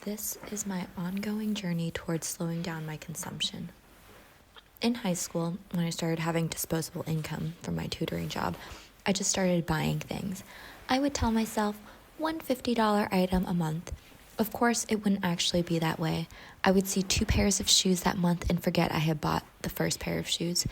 This is my ongoing journey towards slowing down my consumption. In high school, when I started having disposable income from my tutoring job, I just started buying things. I would tell myself one $50 item a month. Of course, it wouldn't actually be that way. I would see 2 pairs of shoes that month and forget I had bought the first pair of shoes.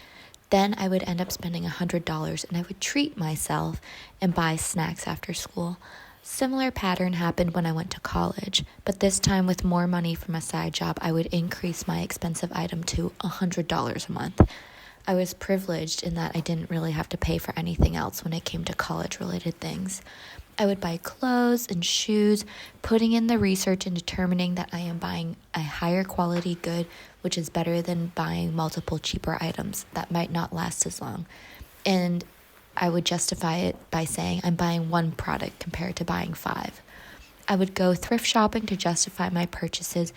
Then I would end up spending $100 and I would treat myself and buy snacks after school. Similar pattern happened when I went to college, but this time with more money from a side job, I would increase my expensive item to $100 a month. I was privileged in that I didn't really have to pay for anything else when it came to college-related things. I would buy clothes and shoes, putting in the research and determining that I am buying a higher quality good, which is better than buying multiple cheaper items that might not last as long. And I would justify it by saying I'm buying one product compared to buying 5. I would go thrift shopping to justify my purchases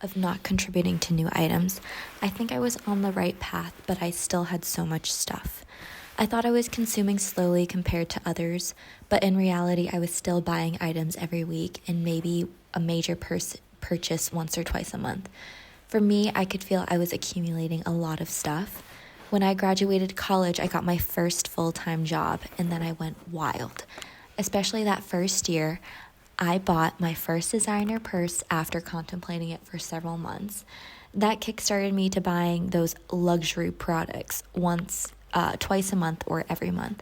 of not contributing to new items. I think I was on the right path, but I still had so much stuff. I thought I was consuming slowly compared to others, but in reality, I was still buying items every week and maybe a major purchase once or twice a month. For me, I could feel I was accumulating a lot of stuff. When I graduated college, I got my first full-time job, and then I went wild. Especially that first year, I bought my first designer purse after contemplating it for several months. That kickstarted me to buying those luxury products twice a month or every month.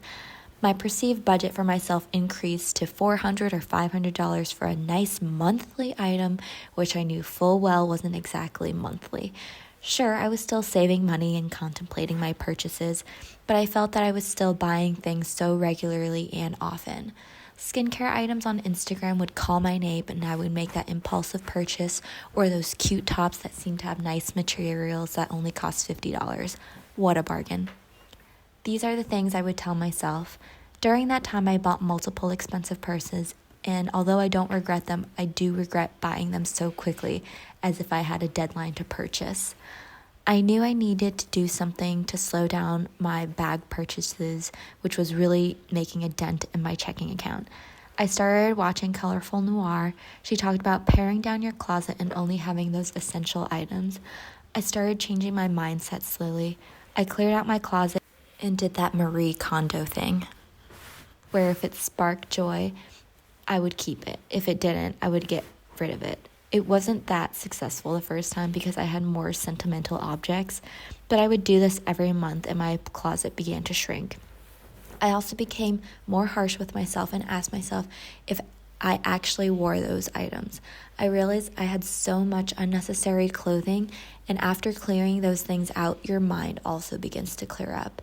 My perceived budget for myself increased to $400 or $500 for a nice monthly item, which I knew full well wasn't exactly monthly. Sure, I was still saving money and contemplating my purchases, but I felt that I was still buying things so regularly and often. Skincare items on Instagram would call my name and I would make that impulsive purchase, or those cute tops that seem to have nice materials that only cost $50. What a bargain. These are the things I would tell myself. During that time, I bought multiple expensive purses, and although I don't regret them, I do regret buying them so quickly, as if I had a deadline to purchase. I knew I needed to do something to slow down my bag purchases, which was really making a dent in my checking account. I started watching Colorful Noir. She talked about paring down your closet and only having those essential items. I started changing my mindset slowly. I cleared out my closet and did that Marie Kondo thing, where if it sparked joy, I would keep it. If it didn't, I would get rid of it. It wasn't that successful the first time because I had more sentimental objects, but I would do this every month and my closet began to shrink. I also became more harsh with myself and asked myself if I actually wore those items. I realized I had so much unnecessary clothing, and after clearing those things out, your mind also begins to clear up.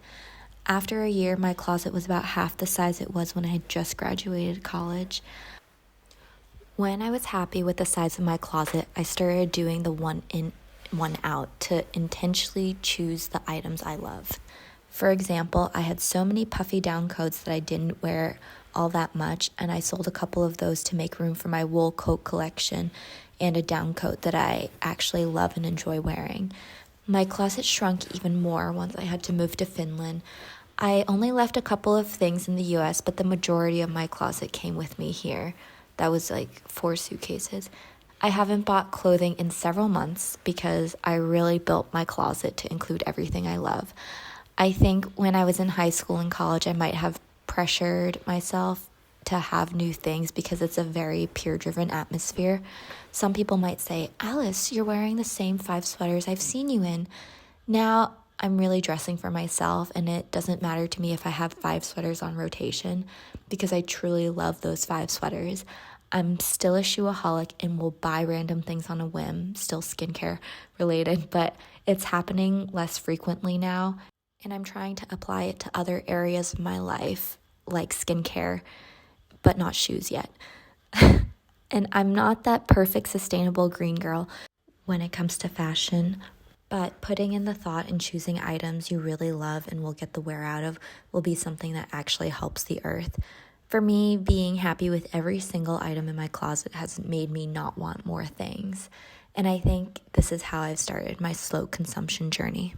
After a year, my closet was about half the size it was when I had just graduated college. When I was happy with the size of my closet, I started doing the one in, one out to intentionally choose the items I loved. For example, I had so many puffy down coats that I didn't wear all that much, and I sold a couple of those to make room for my wool coat collection and a down coat that I actually love and enjoy wearing. My closet shrunk even more once I had to move to Finland. I only left a couple of things in the US, but the majority of my closet came with me here. That was like 4 suitcases. I haven't bought clothing in several months because I really built my closet to include everything I love. I think when I was in high school and college, I might have pressured myself to have new things because it's a very peer-driven atmosphere. Some people might say, Alice, you're wearing the same 5 sweaters I've seen you in. Now I'm really dressing for myself, and it doesn't matter to me if I have 5 sweaters on rotation because I truly love those 5 sweaters. I'm still a shopaholic and will buy random things on a whim, still skincare related, but it's happening less frequently now, and I'm trying to apply it to other areas of my life, like skincare, but not shoes yet. And I'm not that perfect sustainable green girl when it comes to fashion, but putting in the thought and choosing items you really love and will get the wear out of will be something that actually helps the earth. For me, being happy with every single item in my closet has made me not want more things. And I think this is how I've started my slow consumption journey.